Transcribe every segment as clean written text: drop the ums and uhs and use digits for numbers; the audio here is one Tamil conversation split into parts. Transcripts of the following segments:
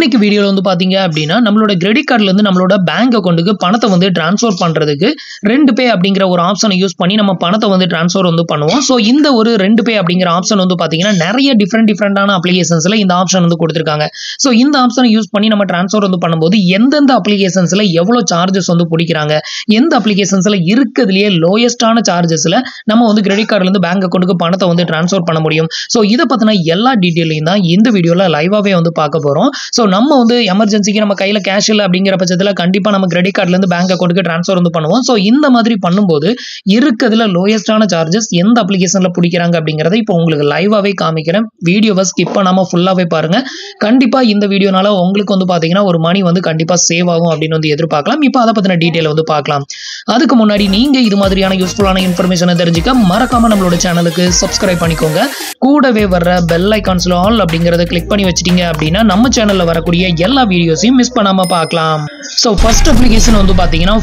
இன்னைக்கு வீடியோல வந்து பாத்தீங்க அப்படின்னா நம்மளோட கிரெடிட் கார்டுல இருந்து நம்மளோட பேங்க் அக்கௌண்ட்டுக்கு பணத்தை வந்து ட்ரான்ஸ்ஃபர் பண்றதுக்கு ரெண்டு பே அப்படிங்கிற ஒரு ஆப்ஷனை யூஸ் பண்ணி நம்ம பணத்தை வந்து ட்ரான்ஸ்ஃபர் வந்து பண்ணுவோம். ஸோ இந்த ஒரு ரெண்டு பே அப்படிங்கிற ஆப்ஷன் வந்து பாத்தீங்கன்னா நிறைய டிஃப்ரெண்டான அப்ளிகேஷன்ஸ்ல இந்த ஆப்ஷன் வந்து கொடுத்துருக்காங்க. ஸோ இந்த ஆப்ஷனை யூஸ் பண்ணி நம்ம ட்ரான்ஸ்ஃபர் வந்து பண்ணும்போது எந்தெந்த அப்ளிகேஷன்ஸ்ல எவ்வளவு சார்ஜஸ் வந்து பிடிக்கிறாங்க, எந்த அப்ளிகேஷன்ஸ்ல இருக்கிறதுலயே லோயஸ்டான சார்ஜஸ்ல நம்ம வந்து கிரெடிட் கார்டுல இருந்து பேங்க் அக்கௌண்ட்டுக்கு பணத்தை வந்து ட்ரான்ஸ்ஃபர் பண்ண முடியும். ஸோ இதை பத்தின எல்லா டீட்டெயிலையும் தான் இந்த வீடியோல லைவாவே வந்து பார்க்க போறோம். ஸோ நம்ம வந்து எமர்ஜென்சிக்கு நம்ம கையில கேஷ் இல்லை அப்படிங்கிற பட்சத்தில் கண்டிப்பா நம்ம கிரெடிட் கார்டுல இருந்து பேங்க் அக்கௌண்ட்டுக்கு ட்ரான்ஸ்ஃபர் வந்து பண்ணுவோம். ஸோ இந்த மாதிரி பண்ணும்போது இருக்கிறதுல லோயஸ்டான சார்ஜஸ் எந்த அப்ளிகேஷன்ல பிடிக்கிறாங்க அப்படிங்கறத இப்போ உங்களுக்கு லைவாவே காமிக்கிறேன். வீடியோவை ஸ்கிப் பண்ணாம ஃபுல்லாவே பாருங்க. கண்டிப்பா இந்த வீடியோனால உங்களுக்கு வந்து பாத்தீங்கன்னா ஒரு மணி வந்து கண்டிப்பா சேவ் ஆகும் அப்படின்னு வந்து எதிர்பார்க்கலாம். இப்போ அதை பத்தின டீட்டெயில் வந்து பார்க்கலாம். அதுக்கு முன்னாடி நீங்க இது மாதிரியான யூஸ்ஃபுல்லான இன்ஃபர்மேஷனை தெரிஞ்சுக்க மறக்காம நம்மளோட சேனலுக்கு சப்ஸ்கிரைப் பண்ணிக்கோங்க. கூடவே வர்ற பெல் ஐகான்ஸ்ல ஆல் அப்படிங்கறத கிளிக் பண்ணி வச்சிட்டீங்க அப்படின்னா நம்ம சேனல்ல வரக்கூடிய எல்லா வீடியோஸையும் மிஸ் பண்ணாம பார்க்கலாம். ஸோ ஃபர்ஸ்ட் அப்ளிகேஷன் வந்து பாத்தீங்கன்னா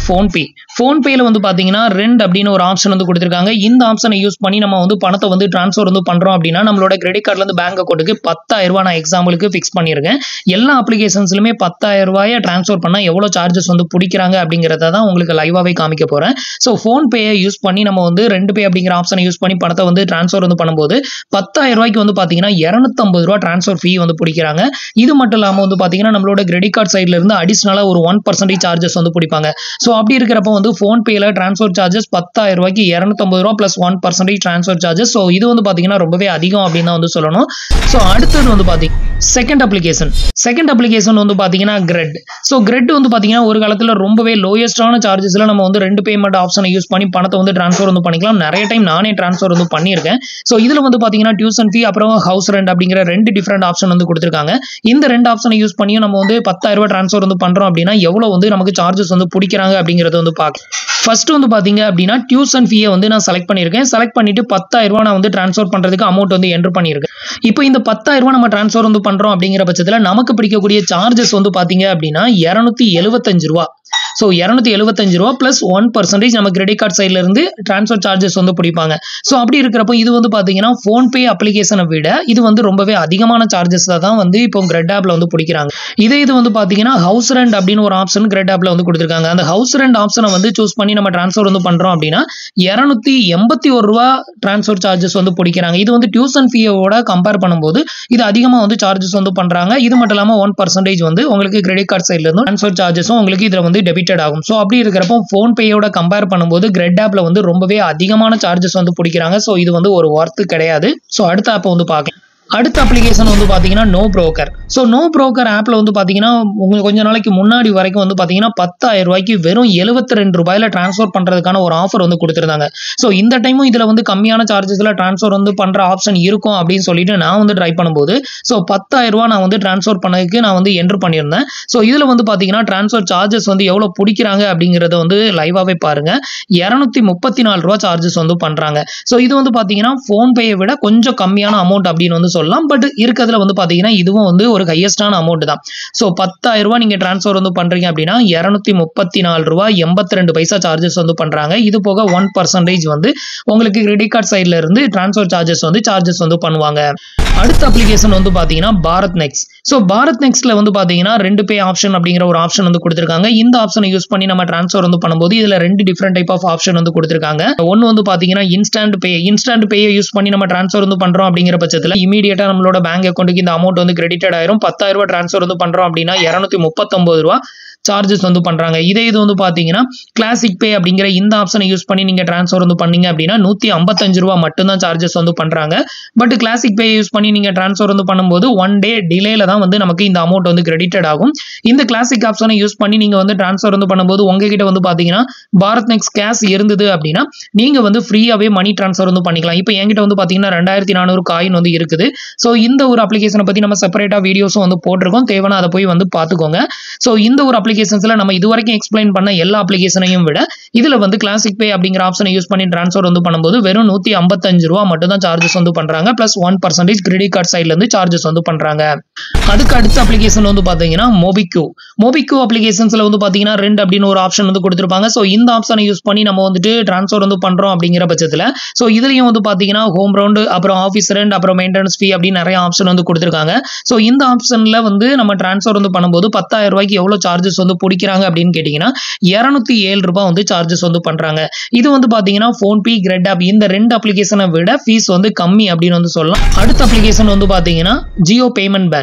ஃபோன்பேல வந்து பாத்தீங்கன்னா ரெண்ட் அப்படின்னு ஒரு ஆப்ஷன் வந்து கொடுத்துருக்காங்க. இந்த ஆப்ஷனை யூஸ் பண்ணி நம்ம வந்து பணத்தை வந்து ட்ரான்ஸ்ஃபர் வந்து பண்றோம் அப்படின்னா நம்மளோட கிரெடிட் கார்டுல இருந்து பேங்க் அக்கௌண்ட்டுக்கு 10,000 ரூபாய் நான் எக்ஸாம்பிளுக்கு ஃபிக்ஸ் பண்ணியிருக்கேன். எல்லா அப்ளிகேஷன்ஸ்லுமே 10,000 ரூபாயை ட்ரான்ஸ்ஃபர் பண்ணா எவ்வளவு சார்ஜஸ் வந்து பிடிக்கிறாங்க அப்படிங்கறத தான் உங்களுக்கு லைவாவே காமிக்க போறேன். ஸோ ஃபோன்பேயை யூஸ் பண்ணி நம்ம வந்து ரெண்டு பே அப்படிங்கிற ஆப்ஷனை யூஸ் பண்ணி பணத்தை வந்து ட்ரான்ஸ்ஃபர் வந்து பண்ணும்போது 10,000 ரூபாய்க்கு வந்து பாத்தீங்கன்னா 250 ரூபாய் ட்ரான்ஸ்ஃபர் ஃபீ வந்து பிடிக்கிறாங்க. இது மட்டும் இல்லாம வந்து பாத்தீங்கன்னா நம்மளோட கிரெடிட் கார்டு சைட்ல இருந்து அடிஷனலா ஒரு 1% சார்ஜஸ் வந்து பிடிப்பாங்க. ஸோ அப்படி இருக்கிறப்ப வந்து ஃபோன்பேல ட்ரான்ஸ்ஃபர் சார்ஜஸ் 10,000 ரூபாய்க்கு 250 ரூபாய் பிளஸ் 1% ட்ரான்ஸ்ஃபர் சார்ஜஸ். ஸோ இது வந்து பாத்தீங்கன்னா ரொம்பவே அதிகம் அப்படின்னு தான் வந்து சொல்லணும். ஸோ அடுத்தது வந்து பாத்தீங்கன்னா செகண்ட் அப்ளிகேஷன் வந்து பாத்தீங்கன்னா கிரெட். ஸோ கிரெட் வந்து பாத்தீங்கன்னா ஒரு காலத்துல ரொம்பவே லோயஸ்டான சார்ஜஸ்ல நம்ம வந்து ரெண்டு பேமெண்ட் ஆப்ஷனை யூஸ் பண்ணி பணத்தை வந்து ட்ரான்ஸ்ஃபர் வந்து பண்ணிக்கலாம். நிறைய டைம் நானே ட்ரான்ஸ்ஃபர் வந்து பண்ணியிருக்கேன். ஸோ இதுல வந்து பாத்தீங்கன்னா டியூஷன் ஃபீ அப்புறம் ஹவுஸ் ரெண்ட் அப்படிங்கிற ரெண்டு டிஃப்ரெண்ட் ஆப்ஷன் வந்து கொடுத்துருக்காங்க. இந்த ரெண்டு ஆப்ஷனை யூஸ் பண்ணி நம்ம வந்து 10,000 ரூபாய் ட்ரான்ஸ்ஃபர் வந்து பண்றோம் அப்படின்னா எவ்வளவு வந்து நமக்கு சார்ஜஸ் வந்து பிடிக்கிறாங்க அப்படிங்கறத வந்து பார்க்கலாம். ஃபர்ஸ்ட் வந்து பாத்தீங்க அப்படின்னா டியூஷன் ஃபீயை வந்து நான் செலக்ட் பண்ணியிருக்கேன். செலக்ட் பண்ணிட்டு 10,000 ரூபாய் நான் வந்து ட்ரான்ஸ்ஃபர் பண்றதுக்கு அமௌண்ட் வந்து என்டர் பண்ணியிருக்கேன். இப்போ இந்த 10,000 ரூபாய் நம்ம ட்ரான்ஸ்ஃபர் வந்து பண்றோம் அப்படிங்கிற பட்சத்தில் நமக்கு பிடிக்கக்கூடிய சார்ஜஸ் வந்து பாத்தீங்க அப்படின்னா 275 ரூபாய். ஸோ 275 ரூபாய் பிளஸ் 1% நம்ம கிரெடிட் கார்டு சைட்ல இருந்து ட்ரான்ஸ்ஃபர் சார்ஜஸ் வந்து பிடிப்பாங்க. ஸோ அப்படி இருக்கிறப்போ இது வந்து பாத்தீங்கன்னா ஃபோன்பே அப்ளிகேஷனை விட இது வந்து ரொம்பவே அதிகமான சார்ஜஸ் தான் வந்து இப்போ கிரெட் ஆப்ல வந்து பிடிக்கிறாங்க. இது வந்து பாத்தீங்கன்னா ஹவுஸ் ரெண்ட் அப்படின்னு ஒரு ஆப்ஷன் கிரெட் ஆப்ல வந்து கொடுத்துருக்காங்க. அந்த ஹவுஸ் ரெண்ட் ஆப்ஷனை வந்து சூஸ் பண்ணி நம்ம ட்ரான்ஸ்ஃபர் வந்து பண்றோம் அப்படின்னா 281 ரூபாய் ட்ரான்ஸ்ஃபர் சார்ஜஸ் வந்து பிடிக்கிறாங்க. இது வந்து டியூஷன் ஃபீயோட கம்பேர் பண்ணும்போது இது அதிகமா வந்து சார்ஜஸ் வந்து பண்றாங்க. இது மட்டும் இல்லாம 1% வந்து உங்களுக்கு கிரெடிட் கார்டு சைட்ல இருந்து ட்ரான்ஸ்ஃபர் சார்ஜஸும் உங்களுக்கு இதுல வந்து டெபிட்டட் ஆகும். சோ அப்படி இருக்கிறப்போ ஃபோன்பேயோட கம்பேர் பண்ணும்போது கிரெட் ஆப்ல வந்து ரொம்பவே அதிகமான சார்ஜஸ் வந்து பிடிக்கிறாங்க. சோ இது வந்து ஒரு வொர்த் கிடையாது. சோ அடுத்த ஆப் வந்து பார்க்கலாம். அடுத்த அப்ளிகேஷன் வந்து பாத்தீங்கன்னா no broker. So no broker ஆப்ல வந்து பாத்தீங்கன்னா உங்களுக்கு கொஞ்ச நாளைக்கு முன்னாடி வரைக்கும் வந்து பாத்தீங்கன்னா 10,000 ரூபாய்க்கு வெறும் 72 ரூபாயில டிரான்ஸ்ஃபர் பண்றதுக்கான ஒரு ஆஃபர் வந்து கொடுத்திருந்தாங்க. ஸோ இந்த டைமும் இதுல வந்து கம்மியான சார்ஜஸ்ல டிரான்ஸ்ஃபர் வந்து பண்ற ஆப்ஷன் இருக்கும் அப்படின்னு சொல்லிட்டு நான் வந்து ட்ரை பண்ணும்போது ஸோ 10,000 ரூபாய் நான் வந்து டிரான்ஸ்ஃபர் பண்ணதுக்கு நான் வந்து என்டர் பண்ணியிருந்தேன். ஸோ இதுல வந்து பாத்தீங்கன்னா டிரான்ஸ்ஃபர் சார்ஜஸ் வந்து எவ்வளவு பிடிக்கிறாங்க அப்படிங்கறத வந்து லைவாவே பாருங்க. 234 ரூபாய் சார்ஜஸ் வந்து பண்றாங்க. ஸோ இது வந்து பாத்தீங்கன்னா ஃபோன்பேயை விட கொஞ்சம் கம்மியான அமௌண்ட் அப்படின்னு வந்து சொல்லலாம். பட் இருக்கிறதுல வந்து பாத்தீங்கன்னா இதுவும் வந்து ஒரு ஹையஸ்டான அமௌண்ட் தான். சோ 10,000 ரூபாய் நீங்க டிரான்ஸ்ஃபர் வந்து பண்றீங்க அப்படின்னா 234 ரூபாய் 82 பைசா சார்ஜஸ் வந்து பண்றாங்க. இது போக 1% வந்து உங்களுக்கு கிரெடிட் கார்டு சைட்ல இருந்து டிரான்ஸ்ஃபர் சார்ஜஸ் வந்து பண்ணுவாங்க. அடுத்த அப்ளிகேஷன் வந்து பாத்தீங்கன்னா பாரத் நெக்ஸ்ட். ஸோ பாரத் நெக்ஸ்ட்ல வந்து பாத்தீங்கன்னா ரெண்டு பே ஆப்ஷன் அப்படிங்கிற ஒரு ஆப்ஷன் வந்து கொடுத்துருக்காங்க. இந்த ஆப்ஷனை யூஸ் பண்ணி நம்ம டிரான்ஸ்ஃபர் வந்து பண்ணும்போது இதுல ரெண்டு டிஃப்ரெண்ட் டைப் ஆஃப் ஆப்ஷன் வந்து கொடுத்துருக்காங்க. ஒன்னு வந்து பாத்தீங்கன்னா இன்ஸ்டன்ட் பேயை யூஸ் பண்ணி நம்ம டிரான்ஸ்ஃபர் வந்து பண்றோம் அப்படிங்கிற பட்சத்தில் இமீடியட்டா நம்மளோட பேங்க் அக்கௌண்ட்டுக்கு இந்த அமௌண்ட் வந்து கிரெடிட்டட் ஆயிரும். 10,000 ரூபாய் டிரான்ஸ்ஃபர் வந்து பண்றோம் அப்படின்னா 239 ரூபாய் சார்ஜஸ் வந்து பண்றாங்க. இது வந்து பாத்தீங்கன்னா கிளாசிக் பே அப்படிங்கிற இந்த ஆப்ஷனை யூஸ் பண்ணி நீங்க டிரான்ஸ்ஃபர் வந்து பண்ணீங்க அப்படின்னா 155 ரூபாய் மட்டும் தான் சார்ஜஸ் வந்து பண்றாங்க. பட் கிளாசிக் பே யூஸ் பண்ணி நீங்க டிரான்ஸ்ஃபர் வந்து பண்ணும்போது 1 டே டிலேல தான் வந்து நமக்கு இந்த அமௌண்ட் வந்து கிரெடிட்டட் ஆகும். இந்த கிளாசிக் ஆப்ஷனை யூஸ் பண்ணி நீங்க வந்து டிரான்ஸ்ஃபர் வந்து பண்ணும்போது உங்ககிட்ட வந்து பாத்தீங்கன்னா பாரத் நெக்ஸ்ட் கேஷ் இருந்தது அப்படின்னா நீங்க வந்து ஃப்ரீயாவே மணி டிரான்ஸ்ஃபர் வந்து பண்ணிக்கலாம். இப்போ என்கிட்ட வந்து பாத்தீங்கன்னா 2400 காயின் வந்து இருக்குது. ஸோ இந்த ஒரு அப்ளிகேஷனை பத்தி நம்ம செப்பரேட்டா வீடியோஸும் வந்து போட்டிருக்கோம். தேவைன்னா அதை போய் வந்து பாத்துக்கோங்க. ஸோ இந்த ஒரு அப்ளிகேஷன் அப்ளிகேஷன்ஸ்ல நம்ம இதுவரைக்கும் எக்ஸ்பிளைன் பண்ண எல்லா அப்ளிகேஷனையும் விட இதுல வந்து கிளாசிக் பே அப்படிங்கிற ஆப்ஷனை யூஸ் பண்ணி ட்ரான்ஸ்ஃபர் வந்து பண்ணும்போது வெறும் 155 ரூபா மட்டும் தான் சார்ஜஸ் வந்து பண்றாங்க. பிளஸ் 1% கிரெடிட் கார்டு சைட்ல இருந்து சார்ஜஸ் வந்து பண்றாங்க. அதுக்கு அடுத்த அப்ளிகேஷன் வந்து பாத்தீங்கன்னா மோபிக்யூ அப்ளிகேஷன்ஸ்ல வந்து பாத்தீங்கன்னா 2 அப்படின்னு ஒரு ஆப்ஷன் வந்து கொடுத்திருப்பாங்க. ஸோ இந்த ஆப்ஷனை யூஸ் பண்ணி நம்ம வந்துட்டு ட்ரான்ஸ்ஃபர் வந்து பண்றோம் அப்படிங்கிற பட்சத்துல ஸோ இதுலயும் வந்து பாத்தீங்கன்னா ஹோம் ரவுண்ட், அப்புறம் ஆஃபீஸ் ரெண்ட், அப்புறம் மெயின்டெனன்ஸ் ஃபீ அப்படின்னு நிறைய ஆப்ஷன் வந்து கொடுத்திருக்காங்க. ஸோ இந்த ஆப்ஷன்ல வந்து நம்ம ட்ரான்ஸ்ஃபர் வந்து பண்ணும்போது 10,000 ரூபாய்க்கு எவ்வளவு சார்ஜஸ் வந்து பிடிக்கிறாங்க அப்படின்னு கேட்டீங்கன்னா 207 ரூபாய் வந்து சார்ஜஸ் வந்து பண்றாங்க. இது வந்து பாத்தீங்கன்னா போன்பே, கிரெட் ஆப் இந்த 2 அப்ளிகேஷனை விட ஃபீஸ் வந்து கம்மி அப்படின்னு வந்து சொல்லலாம். அடுத்த அப்ளிகேஷன் வந்து பாத்தீங்கன்னா ஜியோ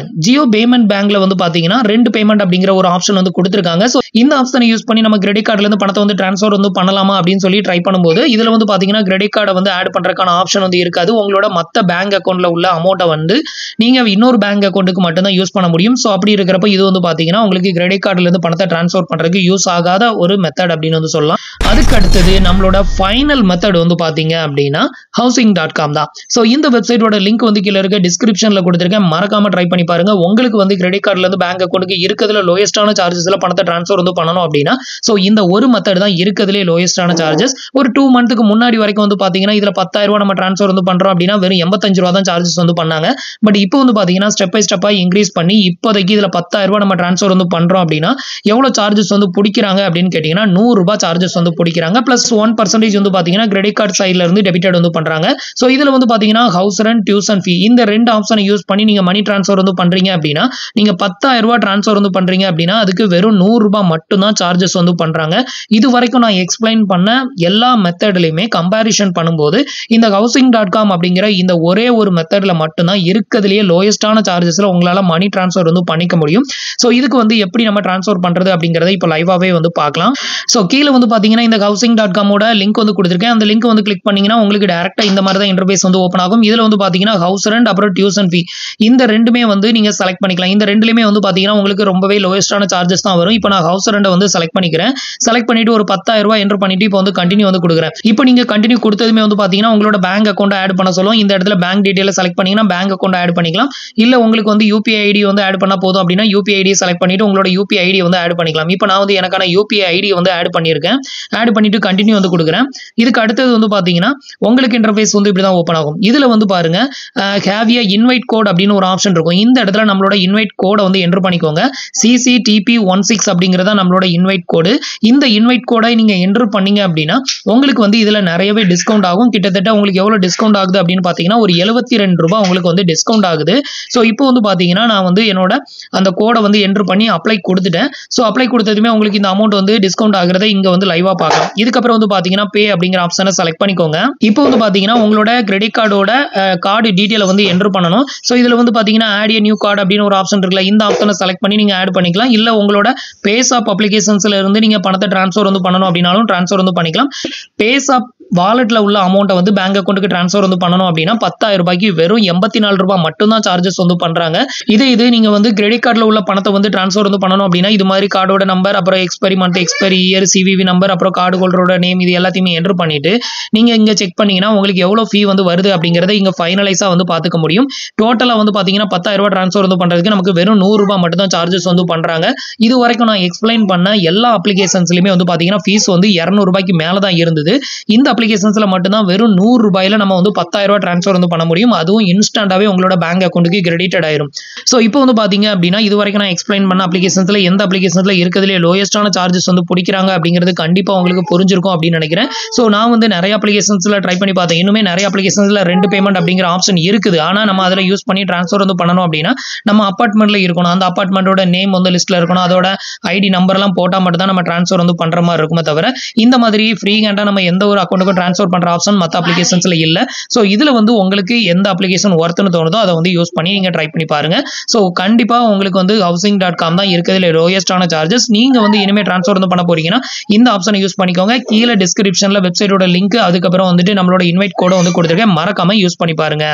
பேமெண்ட் பேங்க்ல வந்து பாத்தீங்கன்னா 2 பேமெண்ட் அப்படிங்கிற ஒரு ஆப்ஷன் வந்து கொடுத்திருக்காங்க. ஸோ இந்த ஆப்ஷனை யூஸ் பண்ணி நம்ம கிரெடிட் கார்டுல இருந்து பணத்தை வந்து ட்ரான்ஸ்ஃபர் வந்து பண்ணலாமா அப்படின்னு சொல்லி ட்ரை பண்ணும்போது இதுல வந்து பாத்தீங்கன்னா கிரெடிட் கார்டை வந்து ஆட் பண்றதுக்கான ஆப்ஷன் வந்து இருக்காது. உங்களோட மத்த பேங்க் அக்கௌண்ட்ல உள்ள அமௌண்ட்டை வந்து நீங்க இன்னொரு பேங்க் அக்கௌண்ட்டுக்கு மட்டும் தான் யூஸ் பண்ண முடியும். ஸோ அப்படி இருக்கிறப்ப இது வந்து பாத்தீங்கன்னா உங்களுக்கு கிரெடிட் கார்டுல இருந்து பணத்தை ட்ரான்ஸ்ஃபர் பண்றதுக்கு யூஸ் ஆகாத ஒரு மெத்தட் அப்படின்னு வந்து சொல்லலாம். அதுக்கு அடுத்தது நம்மளோட ஃபைனல் மெத்தட் வந்து பாத்தீங்க அப்படின்னா housing.com தான். ஸோ இந்த வெப்சைட்டோட லிங்க் வந்து கீழே இருக்க டிஸ்கிரிப்ஷன்ல கொடுத்திருக்கேன். மறக்காம ட்ரை பண்ணி பாருங்க. உங்களுக்கு வந்து கிரெடிட் கார்டுல இருந்து பேங்க் அக்கௌண்ட்டுக்கு இருக்கிறதுல லோயஸ்டான சார்ஜஸ்ல பணத்தை ட்ரான்ஸ்ஃபர் வந்து பண்ணணும் அப்படின்னா ஸோ இந்த ஒரு மெத்தட் தான் இருக்கிறதுலே லோயஸ்டான சார்ஜஸ். ஒரு 2 மந்த்துக்கு முன்னாடி வரைக்கும் வந்து பாத்தீங்கன்னா இதுல 10,000 ரூபாய் நம்ம ட்ரான்ஸ்ஃபர் வந்து பண்றோம் அப்படின்னா வெறும் 85 ரூபாய் தான் சார்ஜஸ் வந்து பண்ணாங்க. பட் இப்போ வந்து பாத்தீங்கன்னா ஸ்டெப் பை ஸ்டெப்பா இன்க்ரீஸ் பண்ணி இப்போதைக்கு இதுல 10,000 ரூபாய் நம்ம ட்ரான்ஸ்ஃபர் வந்து பண்றோம் அப்படின்னா எவ்வளவு சார்ஜஸ் வந்து பிடிக்கிறாங்க அப்படின்னு கேட்டீங்கன்னா 100 ரூபாய் சார்ஜஸ் வந்து பிடிக்கிறாங்க. பிளஸ் 1% வந்து பாத்தீங்கன்னா கிரெடிட் கார்டு சைட்ல இருந்து டெபிட்டட் வந்து பண்றாங்க. ஸோ இதுல வந்து பாத்தீங்கன்னா ஹவுஸ் ரெண்ட், டியூஷன் ஃபீ இந்த 2 ஆப்ஷனை யூஸ் பண்ணி நீங்க மணி ட்ரான்ஸ்ஃபர் வந்து பண்றீங்க அப்படின்னா நீங்க 10,000 ரூபாய் ட்ரான்ஸ்ஃபர் வந்து பண்றீங்க அப்படின்னா அதுக்கு வெறும் 100 ரூபாய் மட்டும் தான் சார்ஜஸ் வந்து பண்றாங்க. இது வரைக்கும் நான் எக்ஸ்பிளைன் பண்ண எல்லா மெத்தட்லயுமே கம்பேரிஷன் பண்ணும்போது இந்த housing.com அப்படிங்கிற இந்த ஒரே ஒரு மெத்தட்ல மட்டும் தான் இருக்கிறதுலயே லோயஸ்டான சார்ஜஸ்ல உங்களால மணி ட்ரான்ஸ்ஃபர் வந்து பண்ணிக்க முடியும். ஸோ இதுக்கு வந்து எப்படி நம்ம ட்ரான்ஸ்ஃபர் பண்றது அப்படிங்கறத இப்போ லைவாவே வந்து பார்க்கலாம். ஸோ கீழே வந்து பாத்தீங்கன்னா இந்த housing.com ஓட லிங்க் வந்து கொடுத்திருக்கேன். அந்த லிங்க் வந்து கிளிக் பண்ணீங்கன்னா உங்களுக்கு டைரக்டா இந்த மாதிரி தான் இன்டர்ஃபேஸ் வந்து ஓபன் ஆகும். இதுல வந்து பாத்தீங்கன்னா ஹவுஸ் ரெண்ட் அப்புறம் டியூஷன் ஃபீ இந்த ரெண்டுமே வந்து நீங்க செலக்ட் பண்ணிக்கலாம். இந்த ரெண்டுலயுமே வந்து பாத்தீங்கன்னா உங்களுக்கு ரொம்பவே லோயஸ்டான சார்ஜஸ் தான் வரும். இப்போ நான் ஹவுஸ் ரெண்ட் வந்து செலக்ட் பண்ணிக்கிறேன். செலக்ட் பண்ணிட்டு ஒரு 10,000 ரூபாய் என்டர் பண்ணிட்டு இப்போ வந்து கண்டினியூ வந்து கொடுக்குறேன். இப்போ நீங்க கண்டினியூ கொடுத்ததுமே வந்து பாத்தீங்கன்னா உங்களோட பேங்க் அக்கௌண்ட் ஆட் பண்ண சொல்லும். இந்த இடத்துல பேங்க் டீடைல் செலக்ட் பண்ணீங்கன்னா பேங்க் அக்கௌண்ட் ஆட் பண்ணிக்கலாம். இல்ல உங்களுக்கு வந்து யூபிஐ ஐடி வந்து ஆட் பண்ணா போதும் அப்படின்னா யூபிஐ ஐடி செலக்ட் பண்ணிட்டு உங்களோட யூபிஐ ஐடி வந்து ஆட் பண்ணிக்கலாம். இப்போ நான் வந்து எனக்கான யூபிஐ ஐடி வந்து ஆட் பண்ணியிருக்கேன். ஆட் பண்ணிட்டு கண்டினியூ வந்து கொடுக்குறேன். இதுக்கு அடுத்தது வந்து பாத்தீங்கன்னா உங்களுக்கு இன்டர்ஃபேஸ் வந்து இப்படி தான் ஓப்பன் ஆகும். இதுல வந்து பாருங்க ஹேவ் எ இன்வைட் கோட் அப்படின்னு ஒரு ஆப்ஷன் இருக்கும். இந்த இடத்துல நம்மளோட இன்வைட் கோடை வந்து என்டர் பண்ணிக்கோங்க. CCTP16 அப்படிங்கறத நம்மளோட இன்வைட் கோடு. இந்த இன்வைட் கோடை நீங்க என்டர் பண்ணீங்க அப்படின்னா உங்களுக்கு வந்து இதுல நிறையவே டிஸ்கவுண்ட் ஆகும். கிட்டத்தட்ட உங்களுக்கு எவ்வளவு டிஸ்கவுண்ட் ஆகுது அப்படின்னு பாத்தீங்கன்னா ஒரு 72 ரூபாய் உங்களுக்கு வந்து டிஸ்கவுண்ட் ஆகுது. ஸோ இப்போ வந்து பாத்தீங்கன்னா நான் வந்து என்னோட அந்த கோடை வந்து என்டர் பண்ணி அப்ளை கொடுத்துட்டேன். ஸோ அப்ளை கொடுத்ததுமே உங்களுக்கு இந்த அமௌண்ட் வந்து டிஸ்கவுண்ட் ஆகுறதை இங்க வந்து லைவா பார்க்கலாம். இதுக்கப்புறம் வந்து பாத்தீங்கன்னா பே அப்படிங்கிற ஆப்ஷனை செலக்ட் பண்ணிக்கோங்க. இப்போ வந்து பாத்தீங்கன்னா உங்களோட கிரெடிட் கார்டோட கார்டு டீடைலை வந்து என்டர் பண்ணணும். ஸோ இதுல வந்து பாத்தீங்கன்னா ஆட் ஏ நியூ கார்டு அப்படின்னு ஒரு ஆப்ஷன் இருக்குல்ல, இந்த ஆப்ஷனை செலக்ட் பண்ணி நீங்க ஆட் பண்ணிக்கலாம். இல்ல உங்களோட பேசாப் அப்ளிகேஷன்ஸ்ல இருந்து நீங்க பணத்தை ட்ரான்ஸ்ஃபர் வந்து பண்ணணும் அப்படின்னாலும் ட்ரான்ஸ்ஃபர் வந்து பண்ணிக்கலாம். பேசாப் வாலெட்ல உள்ள அமௌண்ட்டை வந்து பேங்க் அக்கௌண்ட்டுக்கு ட்ரான்ஸ்ஃபர் வந்து பண்ணணும் அப்படின்னா 10,000 ரூபாய்க்கு வெறும் 84 ரூபாய் மட்டும் தான் சார்ஜஸ் வந்து பண்றாங்க. இது நீங்க வந்து கிரெடிட் கார்டுல உள்ள பணத்தை வந்து ட்ரான்ஸ்ஃபர் வந்து பண்ணணும் அப்படின்னா இது மாதிரி கார்டோட நம்பர், அப்புறம் expiry month, expiry year, CVV number, அப்புறம் கார்டு ஹோல்டரோட நேம் இது எல்லாத்தையுமே என்டர் பண்ணிட்டு நீங்க இங்க செக் பண்ணீங்கன்னா உங்களுக்கு எவ்வளவு ஃபீ வந்து வருது அப்படிங்கறத இங்க ஃபைனலைஸா வந்து பாத்துக்க முடியும். டோட்டலா வந்து பாத்தீங்கன்னா 10,000 ரூபாய் ட்ரான்ஸ்ஃபர் வந்து பண்றதுக்கு நமக்கு வெறும் 100 ரூபாய் மட்டும் தான் சார்ஜஸ் வந்து பண்றாங்க. இது வரைக்கும் நான் எக்ஸ்பிளைன் பண்ண எல்லா அப்ளிகேஷன்ஸ்லயுமே வந்து பாத்தீங்கன்னா ஃபீஸ் வந்து 200 ரூபாய்க்கு மேல தான் இருந்தது. இந்த அப்ளிகேஷன்ஸ்ல மட்டும் வெறும் 100 ரூபாயில நம்ம வந்து 10,000 ரூபாய் ட்ரான்ஸ்ஃபர் வந்து பண்ண முடியும். அதுவும் இன்ஸ்டன்டாவே உங்களோட பேங்க் அக்கௌண்ட்டுக்கு கிரெடிட்டட் ஆயிரும். சோ இப்போ வந்து பாத்தீங்க அப்படின்னா இது வரைக்கும் நான் எக்ஸ்பிளைன் பண்ண அப்ளிகேஷன்ஸ்ல எந்த அப்ளிகேஷன்ஸ்ல இருக்கிறதுல லோயஸ்டான சார்ஜஸ் வந்து பிடிக்கிறாங்க அப்படிங்கிறது கண்டிப்பா உங்களுக்கு புரிஞ்சிருக்கும் அப்படின்னு நினைக்கிறேன். சோ நான் வந்து நிறைய அப்ளிகேஷன்ஸ்ல ட்ரை பண்ணி பார்த்தேன். இன்னுமே நிறைய அப்ளிகேஷன்ஸ்ல 2 பேமெண்ட் அப்படிங்கிற ஆப்ஷன் இருக்குது. ஆனா நம்ம அதுல யூஸ் பண்ணி ட்ரான்ஸ்ஃபர் வந்து பண்ணணும் அப்படின்னா நம்ம அபார்ட்மெண்ட்ல இருக்கணும். அந்த அபார்ட்மெண்டோட நேம் வந்து லிஸ்ட்ல இருக்கணும். அதோட ஐடி நம்பர் எல்லாம் போட்டா மட்டும் தான் நம்ம ட்ரான்ஸ்ஃபர் வந்து பண்ற மாதிரி இருக்குமே தவிர இந்த மாதிரி ஃப்ரீ ஹேண்டா நம்ம எந்த ஒரு அக்கௌண்ட்டுக்கும் ட்ரான்ஸ்ஃபர் பண்ற ஆப்ஷன் மற்ற அப்ளிகேஷன்ஸ்ல இல்ல. சோ இதுல வந்து உங்களுக்கு எந்த அப்ளிகேஷன் ஒர்த்னு தோணுதோ அதை வந்து யூஸ் பண்ணி நீங்க ட்ரை பண்ணி பாருங்க. சோ கண்டிப்பா உங்களுக்கு வந்து housing.com தான் இருக்கிறதுல லோயஸ்டான சார்ஜஸ். நீங்க வந்து இனிமே ட்ரான்ஸ்ஃபர் வந்து பண்ண போறீங்கன்னா இந்த ஆப்ஷனை யூஸ் பண்ணிக்கோங்க. கீழே டிஸ்கிரிப்ஷன்ல வெப்சைட்டோட லிங்க் அதுக்கப்புறம் வந்துட்டு நம்மளோட இன்வைட் கோட வந்து கொடுத்திருக்கேன். மறக்காம யூஸ் பண்ணி பாருங்க.